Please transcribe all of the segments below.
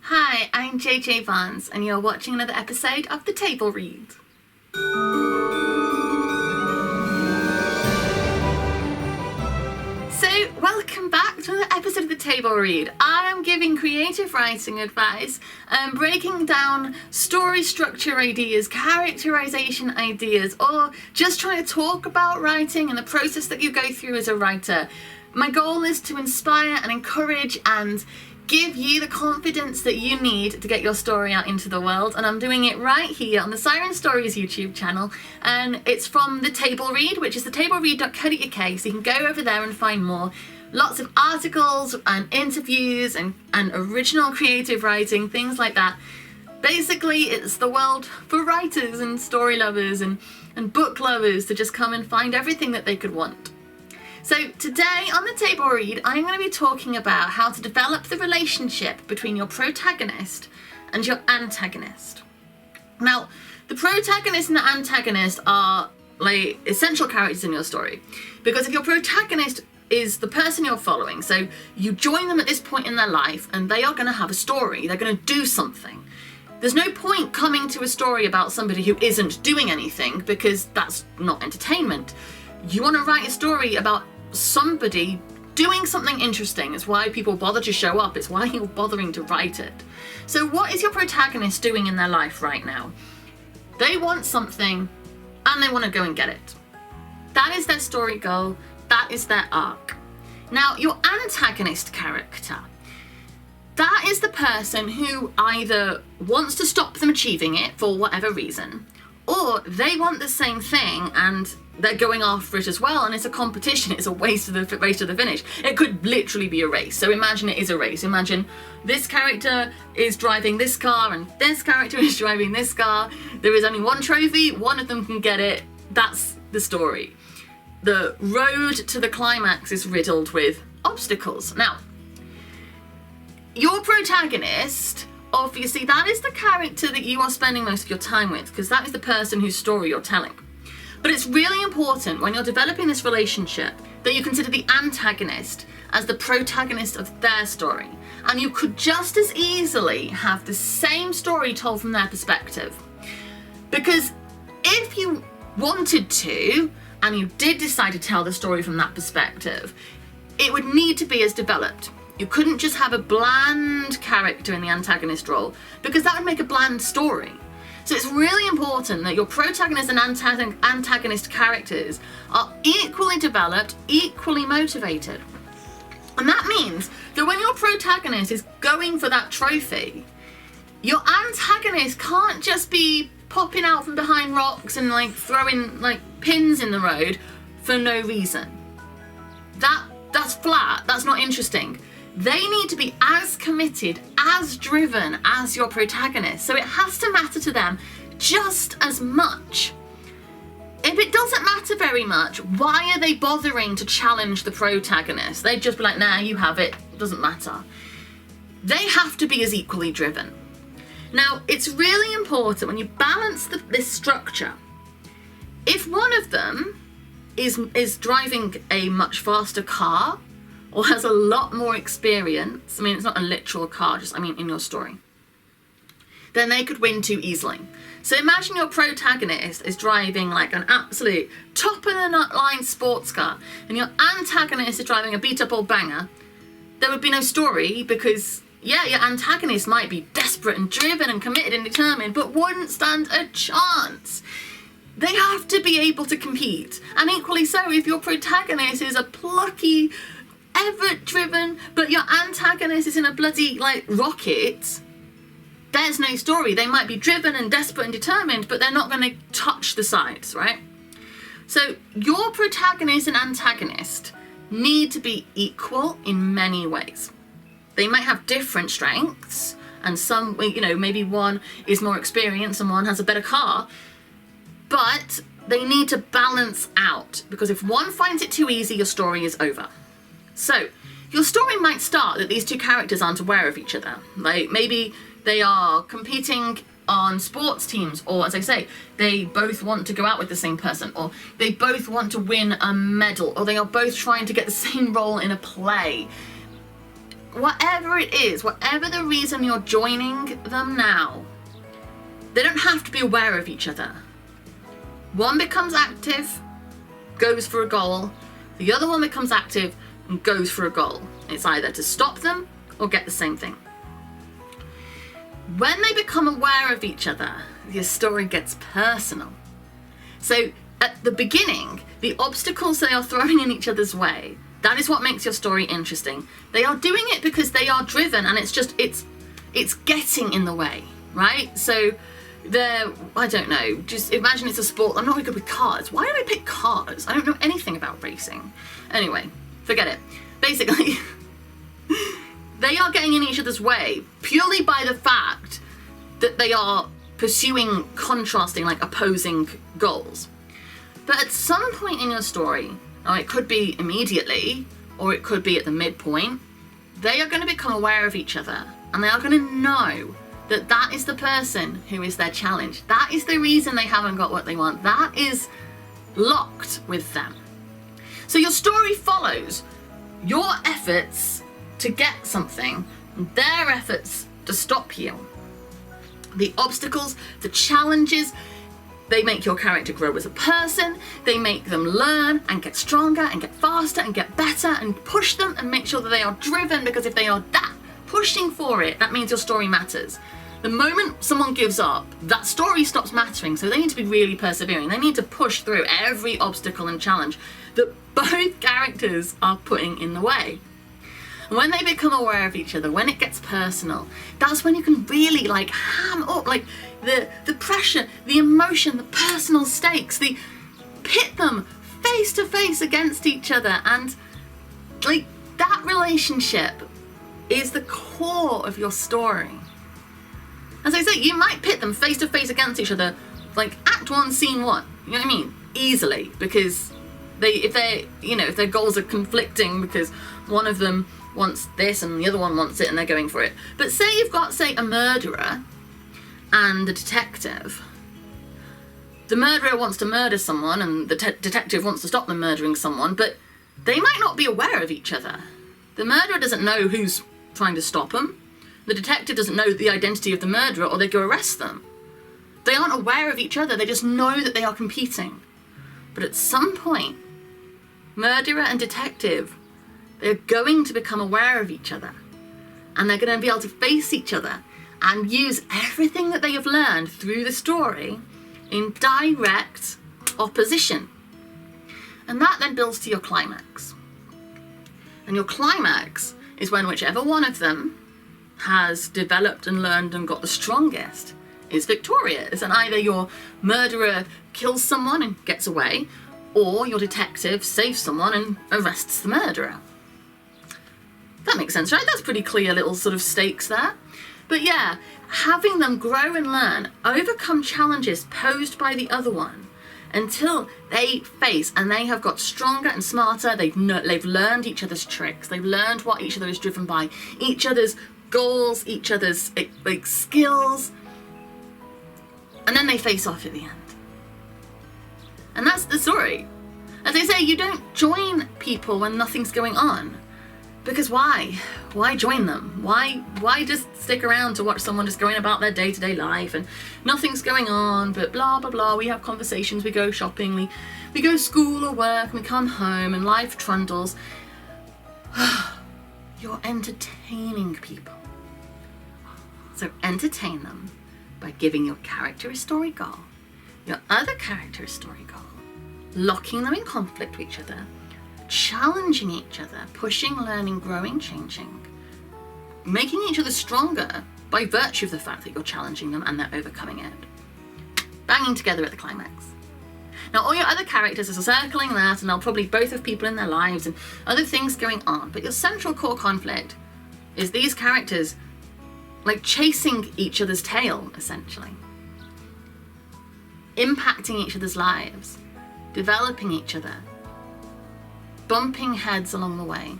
Hi, I'm jjbarnes and you're watching another episode of The Table Read. So, welcome back to another episode of The Table Read. I am giving creative writing advice and breaking down story structure ideas, characterization ideas, or just trying to talk about writing and the process that you go through as a writer. My goal is to inspire and encourage and give you the confidence that you need to get your story out into the world, and I'm doing it right here on the Siren Stories YouTube channel, and it's from The Table Read, which is thetable.read.co.uk, so you can go over there and find more. Lots of articles and interviews and original creative writing, things like that. Basically, it's the world for writers and story lovers and book lovers to just come and find everything that they could want. So today on The Table Read, I'm going to be talking about how to develop the relationship between your protagonist and your antagonist. Now, the protagonist and the antagonist are like essential characters in your story, because if your protagonist is the person you're following, so you join them at this point in their life and they are going to have a story, they're going to do something. There's no point coming to a story about somebody who isn't doing anything, because that's not entertainment. You want to write a story about somebody doing something interesting. It's why people bother to show up. It's why you're bothering to write it. So what is your protagonist doing in their life right now? They want something and they want to go and get it. That is their story goal. That is their arc. Now, your antagonist character, that is the person who either wants to stop them achieving it for whatever reason, or they want the same thing and they're going after it as well, and it's a competition. It's a race to the finish. It could literally be a race. So imagine it is a race. Imagine this character is driving this car and this character is driving this car. There is only one trophy. One of them can get it. That's the story. The road to the climax is riddled with obstacles. Now, your protagonist, obviously, that is the character that you are spending most of your time with, because that is the person whose story you're telling. But it's really important when you're developing this relationship that you consider the antagonist as the protagonist of their story. And you could just as easily have the same story told from their perspective. Because if you wanted to, and you did decide to tell the story from that perspective, it would need to be as developed. You couldn't just have a bland character in the antagonist role, because that would make a bland story. So it's really important that your protagonist and antagonist characters are equally developed, equally motivated. And that means that when your protagonist is going for that trophy, your antagonist can't just be popping out from behind rocks and like throwing like pins in the road for no reason. That's flat, that's not interesting. They need to be as committed, as driven as your protagonist. So it has to matter to them just as much. If it doesn't matter very much, why are they bothering to challenge the protagonist? They'd just be like, nah, you have it, doesn't matter. They have to be as equally driven. Now, it's really important when you balance this structure. If one of them is driving a much faster car, or has a lot more experience, I mean, it's not a literal car, just, I mean, in your story, then they could win too easily. So imagine your protagonist is driving like an absolute top of the line sports car, and your antagonist is driving a beat up old banger. There would be no story, because, yeah, your antagonist might be desperate and driven and committed and determined, but wouldn't stand a chance. They have to be able to compete. And equally so, if your protagonist is a plucky, ever-driven, but your antagonist is in a bloody, like, rocket, there's no story. They might be driven and desperate and determined, but they're not going to touch the sides, right? So your protagonist and antagonist need to be equal in many ways. They might have different strengths, and some, you know, maybe one is more experienced and one has a better car, but they need to balance out, because if one finds it too easy, your story is over. So, your story might start that these two characters aren't aware of each other. Like, maybe they are competing on sports teams, or as I say, they both want to go out with the same person, or they both want to win a medal, or they are both trying to get the same role in a play. whatever it is, whatever the reason you're joining them now, they don't have to be aware of each other. One becomes active, goes for a goal. The other one becomes active and goes for a goal. It's either to stop them or get the same thing. When they become aware of each other, your story gets personal. So at the beginning, the obstacles they are throwing in each other's way, that is what makes your story interesting. They are doing it because they are driven, and it's getting in the way, right? So I don't know, just imagine it's a sport. I'm not very good with cars. Why did I pick cars? I don't know anything about racing. Anyway, forget it. Basically, they are getting in each other's way purely by the fact that they are pursuing contrasting, like opposing goals. But at some point in your story, now it could be immediately, or it could be at the midpoint, they are going to become aware of each other, and they are going to know that that is the person who is their challenge. That is the reason they haven't got what they want. That is locked with them. So your story follows your efforts to get something, and their efforts to stop you. The obstacles, the challenges, they make your character grow as a person. They make them learn and get stronger and get faster and get better, and push them and make sure that they are driven, because if they are that pushing for it, that means your story matters. The moment someone gives up, that story stops mattering, so they need to be really persevering. They need to push through every obstacle and challenge that both characters are putting in the way. And when they become aware of each other, when it gets personal, that's when you can really ham up the pressure, the emotion, the personal stakes, pit them face to face against each other, and that relationship is the core of your story. As I say, you might pit them face to face against each other, Act 1, Scene 1. You know what I mean? Easily, because if their goals are conflicting, because one of them wants this and the other one wants it, and they're going for it. But say you've got, a murderer and a detective. The murderer wants to murder someone, and the detective wants to stop them murdering someone, but they might not be aware of each other. The murderer doesn't know who's trying to stop them. The detective doesn't know the identity of the murderer, or they go arrest them. They aren't aware of each other, they just know that they are competing. But at some point, murderer and detective, they're going to become aware of each other. And they're going to be able to face each other and use everything that they have learned through the story in direct opposition. And that then builds to your climax. And your climax is when whichever one of them has developed and learned and got the strongest is victorious. And either your murderer kills someone and gets away, or your detective saves someone and arrests the murderer. That makes sense, right? That's pretty clear little sort of stakes there. But yeah, having them grow and learn, overcome challenges posed by the other one until they face, and they have got stronger and smarter. They've learned each other's tricks. They've learned what each other is driven by, each other's goals, each other's skills. And then they face off at the end. And that's the story. As I say, you don't join people when nothing's going on. Because why? Why join them? Why just stick around to watch someone just going about their day-to-day life and nothing's going on, but blah, blah, blah. We have conversations, we go shopping, we go to school or work, and we come home and life trundles. You're entertaining people. So entertain them by giving your character a story goal, your other character a story goal, locking them in conflict with each other, challenging each other, pushing, learning, growing, changing, making each other stronger by virtue of the fact that you're challenging them and they're overcoming it. Banging together at the climax. Now, all your other characters are circling that, and they'll probably both have people in their lives and other things going on, but your central core conflict is these characters chasing each other's tail, essentially. Impacting each other's lives, developing each other, bumping heads along the way.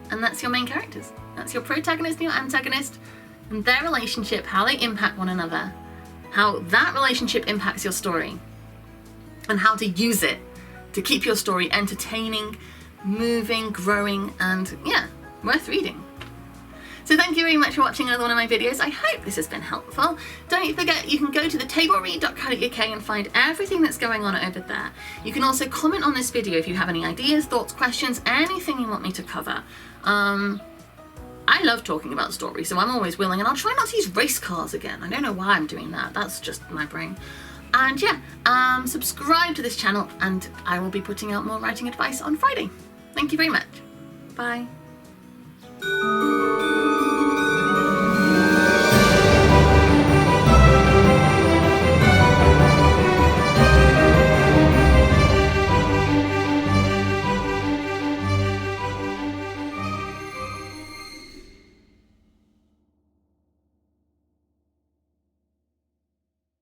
And that's your main characters. That's your protagonist and your antagonist, and their relationship, how they impact one another, how that relationship impacts your story, and how to use it to keep your story entertaining, moving, growing, and worth reading. So thank you very much for watching another one of my videos. I hope this has been helpful. Don't forget, you can go to thetableread.co.uk and find everything that's going on over there. You can also comment on this video if you have any ideas, thoughts, questions, anything you want me to cover. I love talking about stories, so I'm always willing, and I'll try not to use race cars again. I don't know why I'm doing that. That's just my brain. And yeah, subscribe to this channel, and I will be putting out more writing advice on Friday. Thank you very much. Bye.